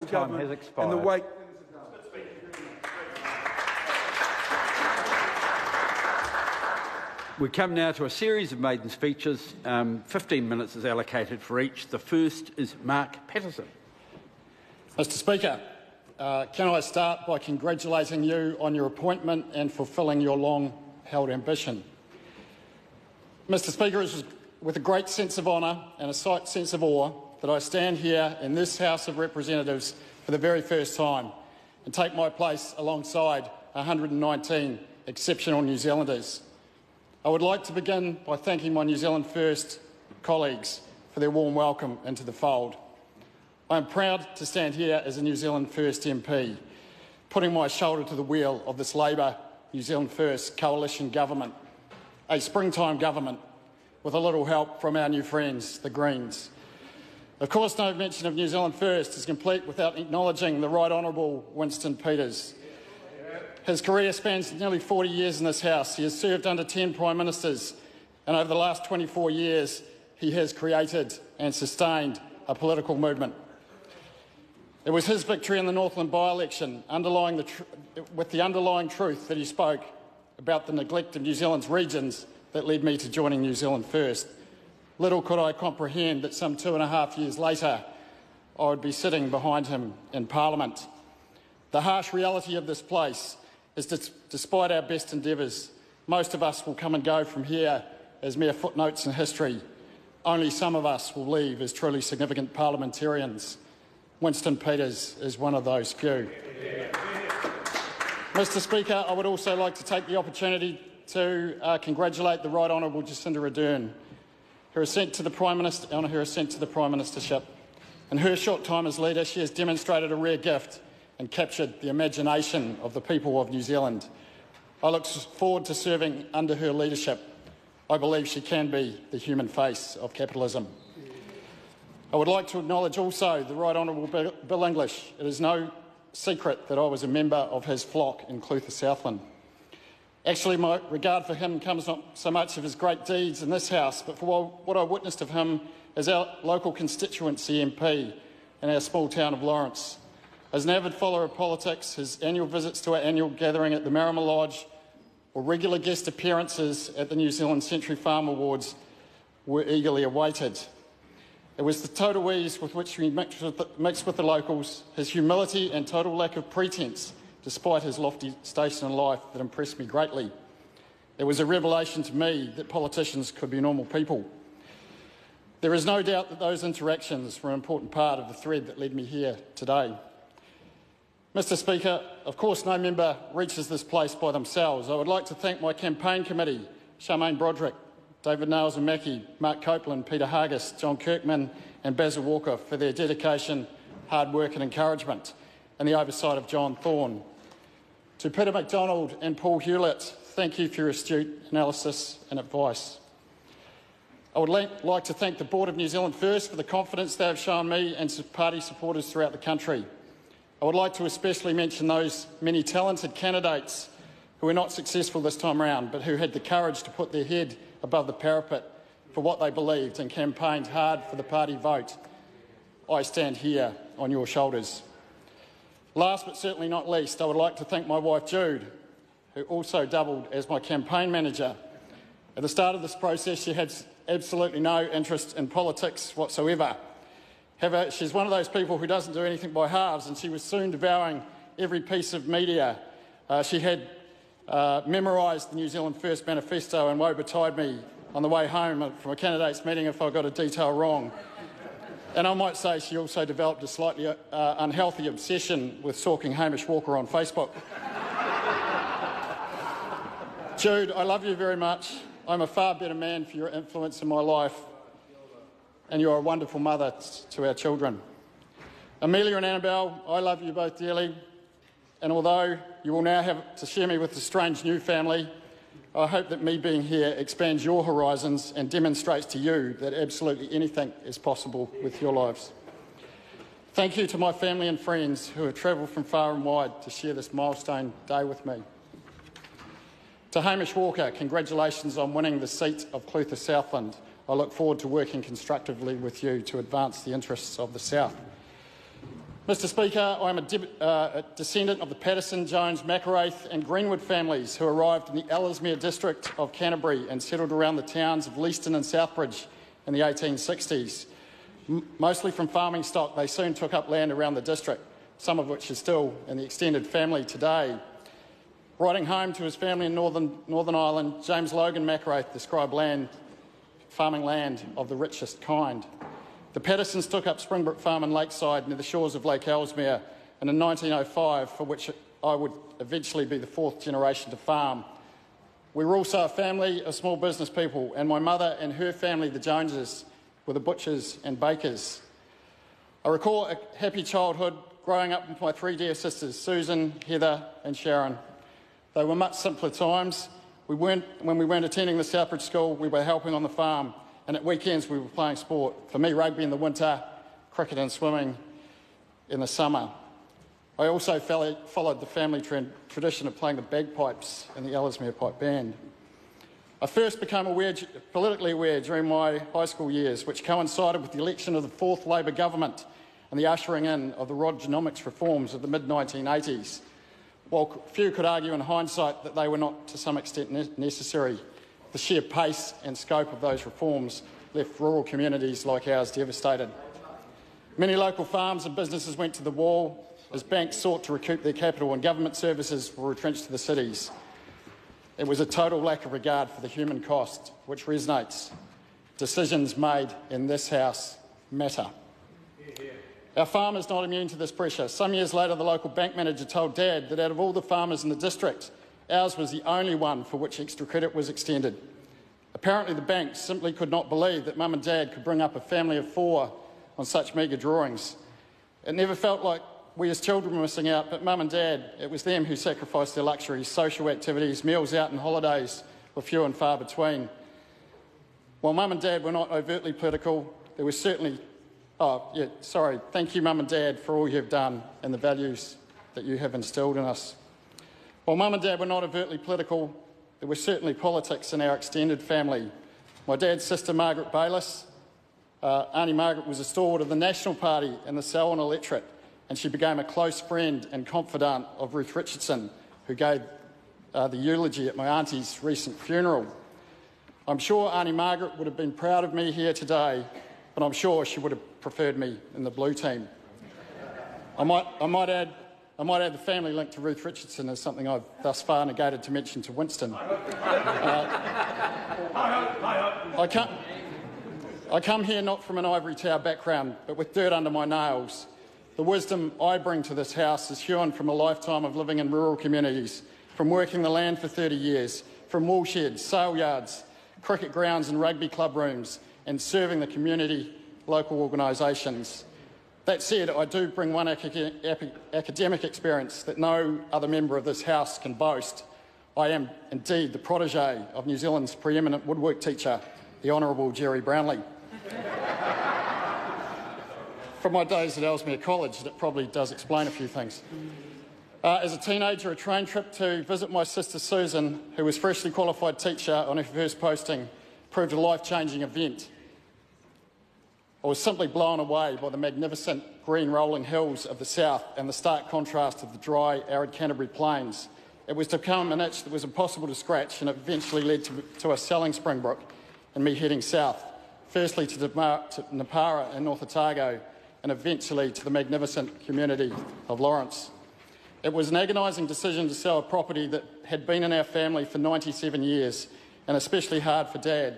Time has expired. And the wait. We come now to a series of maiden speeches. 15 minutes is allocated for each. The first is Mark Patterson. Mr Speaker, can I start by congratulating you on your appointment and fulfilling your long-held ambition. Mr Speaker, it is with a great sense of honour and a slight sense of awe that I stand here in this House of Representatives for the very first time and take my place alongside 119 exceptional New Zealanders. I would like to begin by thanking my New Zealand First colleagues for their warm welcome into the fold. I am proud to stand here as a New Zealand First MP, putting my shoulder to the wheel of this Labour New Zealand First coalition government, a springtime government with a little help from our new friends, the Greens. Of course, no mention of New Zealand First is complete without acknowledging the Right Honourable Winston Peters. His career spans nearly 40 years in this House. He has served under 10 Prime Ministers, and over the last 24 years he has created and sustained a political movement. It was his victory in the Northland by-election, with the underlying truth that he spoke about the neglect of New Zealand's regions, that led me to joining New Zealand First. Little could I comprehend that some 2.5 years later I would be sitting behind him in Parliament. The harsh reality of this place is that despite our best endeavours, most of us will come and go from here as mere footnotes in history. Only some of us will leave as truly significant parliamentarians. Winston Peters is one of those few. Mr Speaker, I would also like to take the opportunity to congratulate the Right Honourable Jacinda Ardern, her ascent to the Prime Minister, on her ascent to the Prime Ministership. In her short time as leader, she has demonstrated a rare gift and captured the imagination of the people of New Zealand. I look forward to serving under her leadership. I believe she can be the human face of capitalism. I would like to acknowledge also the Right Honourable Bill English. It is no secret that I was a member of his flock in Clutha Southland. Actually, my regard for him comes not so much of his great deeds in this House, but for what I witnessed of him as our local constituency MP in our small town of Lawrence. As an avid follower of politics, his annual visits to our annual gathering at the Marama Lodge or regular guest appearances at the New Zealand Century Farm Awards were eagerly awaited. It was the total ease with which he mixed with the locals, his humility and total lack of pretence, despite his lofty station in life, that impressed me greatly. It was a revelation to me that politicians could be normal people. There is no doubt that those interactions were an important part of the thread that led me here today. Mr Speaker, of course no member reaches this place by themselves. I would like to thank my campaign committee, Charmaine Broderick, David Nails and Mackie, Mark Copeland, Peter Hargis, John Kirkman and Basil Walker for their dedication, hard work and encouragement, and the oversight of John Thorne. To Peter MacDonald and Paul Hewlett, thank you for your astute analysis and advice. I would like to thank the Board of New Zealand First for the confidence they have shown me and party supporters throughout the country. I would like to especially mention those many talented candidates who were not successful this time round, but who had the courage to put their head above the parapet for what they believed and campaigned hard for the party vote. I stand here on your shoulders. Last but certainly not least, I would like to thank my wife Jude, who also doubled as my campaign manager. At the start of this process, she had absolutely no interest in politics whatsoever. However, she's one of those people who doesn't do anything by halves, and she was soon devouring every piece of media. She had memorised the New Zealand First manifesto and woe betide me on the way home from a candidates meeting if I got a detail wrong. And I might say she also developed a slightly unhealthy obsession with stalking Hamish Walker on Facebook. Jude, I love you very much. I'm a far better man for your influence in my life, and you are a wonderful mother to our children. Amelia and Annabelle, I love you both dearly, and although you will now have to share me with a strange new family, I hope that me being here expands your horizons and demonstrates to you that absolutely anything is possible with your lives. Thank you to my family and friends who have travelled from far and wide to share this milestone day with me. To Hamish Walker, congratulations on winning the seat of Clutha Southland. I look forward to working constructively with you to advance the interests of the South. Mr Speaker, I am a descendant of the Patterson, Jones, McElraith and Greenwood families who arrived in the Ellesmere district of Canterbury and settled around the towns of Leaston and Southbridge in the 1860s. Mostly from farming stock, they soon took up land around the district, some of which is still in the extended family today. Writing home to his family in Northern Ireland, James Logan McElraith described farming land of the richest kind. The Pattersons took up Springbrook Farm in Lakeside near the shores of Lake Ellesmere, and in 1905, for which I would eventually be the fourth generation to farm. We were also a family of small business people, and my mother and her family, the Joneses, were the butchers and bakers. I recall a happy childhood growing up with my three dear sisters, Susan, Heather and Sharon. They were much simpler times. When we weren't attending the Southbridge School, we were helping on the farm, and at weekends we were playing sport. For me, rugby in the winter, cricket and swimming in the summer. I also followed the family tradition of playing the bagpipes in the Ellesmere Pipe Band. I first became politically aware during my high school years, which coincided with the election of the fourth Labor government and the ushering in of the Rodgenomics reforms of the mid-1980s. While few could argue in hindsight that they were not to some extent necessary, the sheer pace and scope of those reforms left rural communities like ours devastated. Many local farms and businesses went to the wall as banks sought to recoup their capital and government services were retrenched to the cities. It was a total lack of regard for the human cost, which resonates. Decisions made in this House matter. Our farm is not immune to this pressure. Some years later, the local bank manager told Dad that out of all the farmers in the district, ours was the only one for which extra credit was extended. Apparently, the bank simply could not believe that Mum and Dad could bring up a family of four on such meagre drawings. It never felt like we as children were missing out, but Mum and Dad, it was them who sacrificed their luxuries, social activities, meals out and holidays were few and far between. While Mum and Dad were not overtly political, there was certainly... thank you Mum and Dad for all you've done and the values that you have instilled in us. While Mum and Dad were not overtly political, there was certainly politics in our extended family. My dad's sister Margaret Bayliss, Auntie Margaret was a stalwart of the National Party in the Selwyn electorate, and she became a close friend and confidant of Ruth Richardson, who gave the eulogy at my auntie's recent funeral. I'm sure Auntie Margaret would have been proud of me here today, but I'm sure she would have preferred me in the blue team. I might add the family link to Ruth Richardson as something I've thus far negated to mention to Winston. I come here not from an ivory tower background, but with dirt under my nails. The wisdom I bring to this House is hewn from a lifetime of living in rural communities, from working the land for 30 years, from wool sheds, sale yards, cricket grounds and rugby club rooms, and serving the community, local organisations. That said, I do bring one academic experience that no other member of this House can boast. I am indeed the protégé of New Zealand's preeminent woodwork teacher, the Honourable Jerry Brownlee. From my days at Ellesmere College, that probably does explain a few things. As a teenager, a train trip to visit my sister Susan, who was freshly qualified teacher on her first posting, proved a life-changing event. I was simply blown away by the magnificent green rolling hills of the south and the stark contrast of the dry, arid Canterbury plains. It was to become an itch that was impossible to scratch, and it eventually led to us selling Springbrook and me heading south, firstly to Napara and North Otago, and eventually to the magnificent community of Lawrence. It was an agonising decision to sell a property that had been in our family for 97 years, and especially hard for Dad.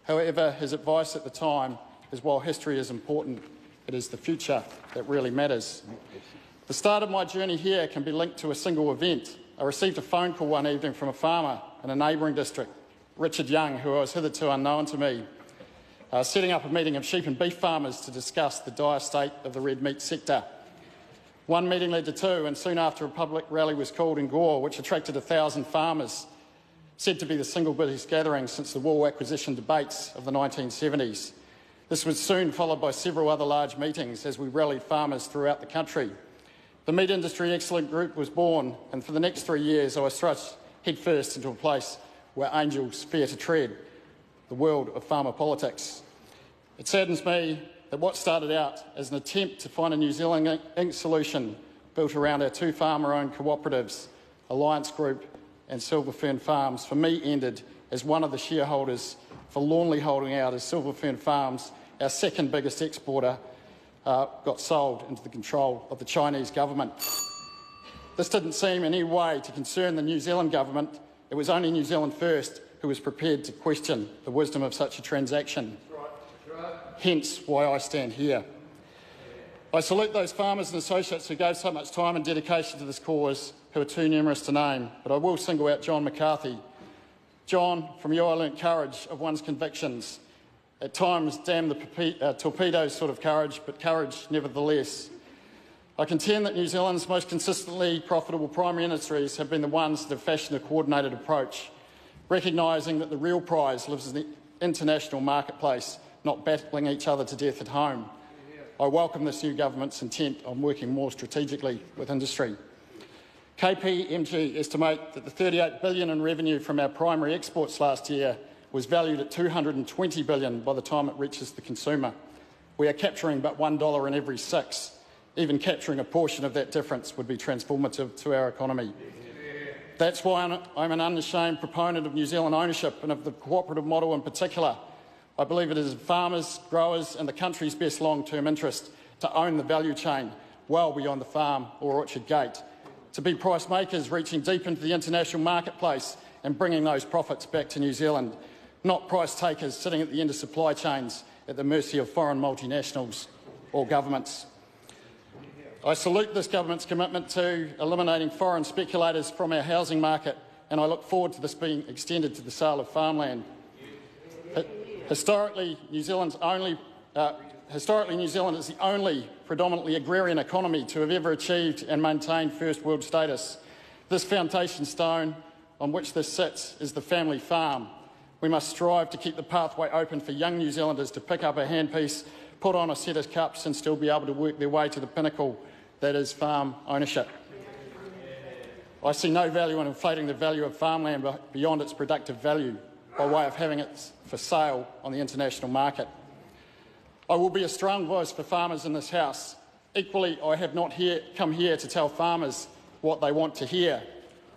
However, his advice at the time is, while history is important, it is the future that really matters. The start of my journey here can be linked to a single event. I received a phone call one evening from a farmer in a neighbouring district, Richard Young, who was hitherto unknown to me, setting up a meeting of sheep and beef farmers to discuss the dire state of the red meat sector. One meeting led to two, and soon after a public rally was called in Gore, which attracted 1,000 farmers, said to be the single biggest gathering since the wool acquisition debates of the 1970s. This was soon followed by several other large meetings as we rallied farmers throughout the country. The Meat Industry Excellent Group was born, and for the next 3 years I was thrust headfirst into a place where angels fear to tread, the world of farmer politics. It saddens me that what started out as an attempt to find a New Zealand Inc. solution built around our two farmer-owned cooperatives, Alliance Group and Silver Fern Farms, for me ended as one of the shareholders forlornly holding out as Silver Fern Farms, our second biggest exporter, got sold into the control of the Chinese government. This didn't seem in any way to concern the New Zealand government. It was only New Zealand First who was prepared to question the wisdom of such a transaction. Hence why I stand here. I salute those farmers and associates who gave so much time and dedication to this cause, who are too numerous to name, but I will single out John McCarthy. John, from you I learnt courage of one's convictions. At times, damn the torpedoes sort of courage, but courage nevertheless. I contend that New Zealand's most consistently profitable primary industries have been the ones that have fashioned a coordinated approach, recognising that the real prize lives in the international marketplace, not battling each other to death at home. I welcome this new government's intent on working more strategically with industry. KPMG estimate that the $38 billion in revenue from our primary exports last year was valued at $220 billion by the time it reaches the consumer. We are capturing but $1 in every 6. Even capturing a portion of that difference would be transformative to our economy. That's why I'm an unashamed proponent of New Zealand ownership and of the cooperative model in particular. I believe it is in farmers, growers and the country's best long-term interest to own the value chain well beyond the farm or orchard gate, to be price makers reaching deep into the international marketplace and bringing those profits back to New Zealand, not price takers sitting at the end of supply chains at the mercy of foreign multinationals or governments. I salute this government's commitment to eliminating foreign speculators from our housing market, and I look forward to this being extended to the sale of farmland. Historically, New Zealand is the only predominantly agrarian economy to have ever achieved and maintained first world status. This foundation stone on which this sits is the family farm. We must strive to keep the pathway open for young New Zealanders to pick up a handpiece, put on a set of cups and still be able to work their way to the pinnacle that is farm ownership. I see no value in inflating the value of farmland beyond its productive value by way of having it for sale on the international market. I will be a strong voice for farmers in this House. Equally, I have not come here to tell farmers what they want to hear.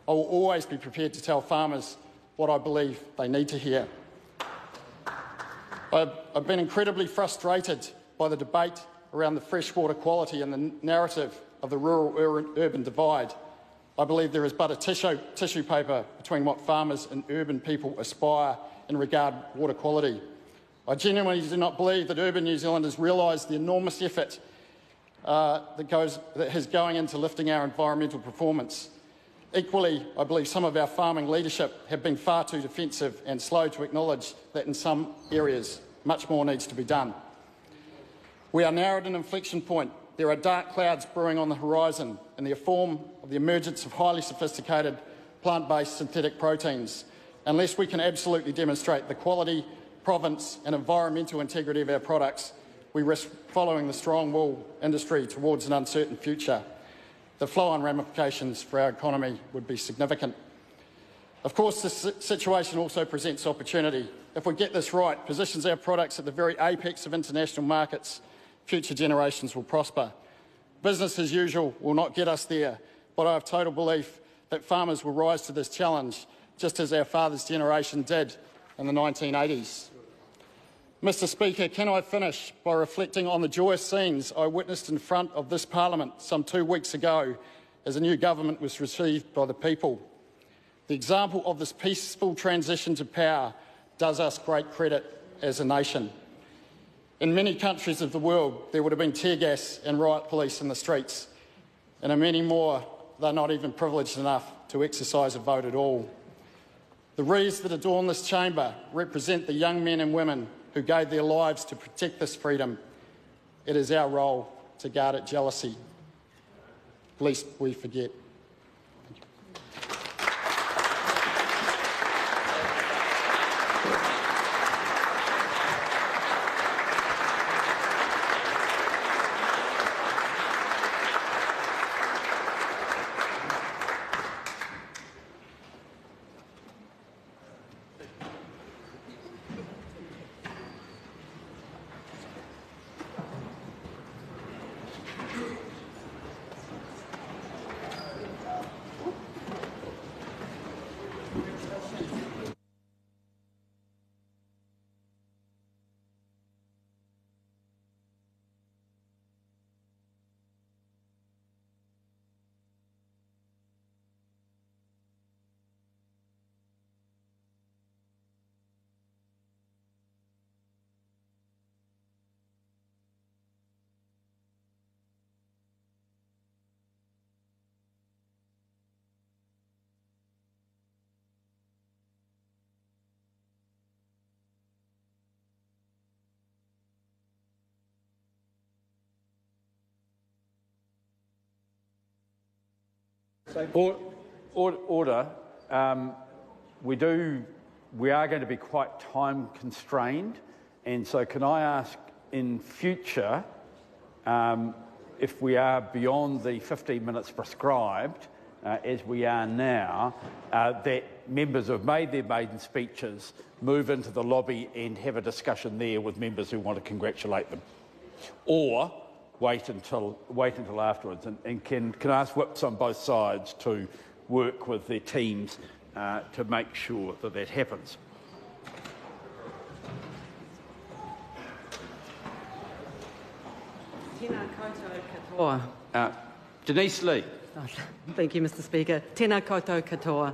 I will always be prepared to tell farmers what I believe they need to hear. I've been incredibly frustrated by the debate around the freshwater quality and the narrative of the rural-urban divide. I believe there is but a tissue paper between what farmers and urban people aspire in regard to water quality. I genuinely do not believe that urban New Zealanders realise the enormous effort that is going into lifting our environmental performance. Equally, I believe some of our farming leadership have been far too defensive and slow to acknowledge that in some areas much more needs to be done. We are now at an inflection point. There are dark clouds brewing on the horizon in the form of the emergence of highly sophisticated plant-based synthetic proteins. Unless we can absolutely demonstrate the quality, provenance and environmental integrity of our products, we risk following the strong wool industry towards an uncertain future. The flow-on ramifications for our economy would be significant. Of course, this situation also presents opportunity. If we get this right, positions our products at the very apex of international markets, future generations will prosper. Business as usual will not get us there, but I have total belief that farmers will rise to this challenge, just as our father's generation did in the 1980s. Mr. Speaker, can I finish by reflecting on the joyous scenes I witnessed in front of this Parliament some 2 weeks ago as a new government was received by the people. The example of this peaceful transition to power does us great credit as a nation. In many countries of the world, there would have been tear gas and riot police in the streets, and in many more, they're not even privileged enough to exercise a vote at all. The wreaths that adorn this chamber represent the young men and women who gave their lives to protect this freedom. It is our role to guard it jealously, lest we forget. Order. We are going to be quite time constrained, and so can I ask in future, if we are beyond the 15 minutes prescribed, as we are now, that members who have made their maiden speeches move into the lobby and have a discussion there with members who want to congratulate them, or wait until afterwards. And can I ask whips on both sides to work with their teams to make sure that that happens. Tēnā koutou katoa. Denise Lee. Thank you, Mr Speaker. Tēnā koutou katoa.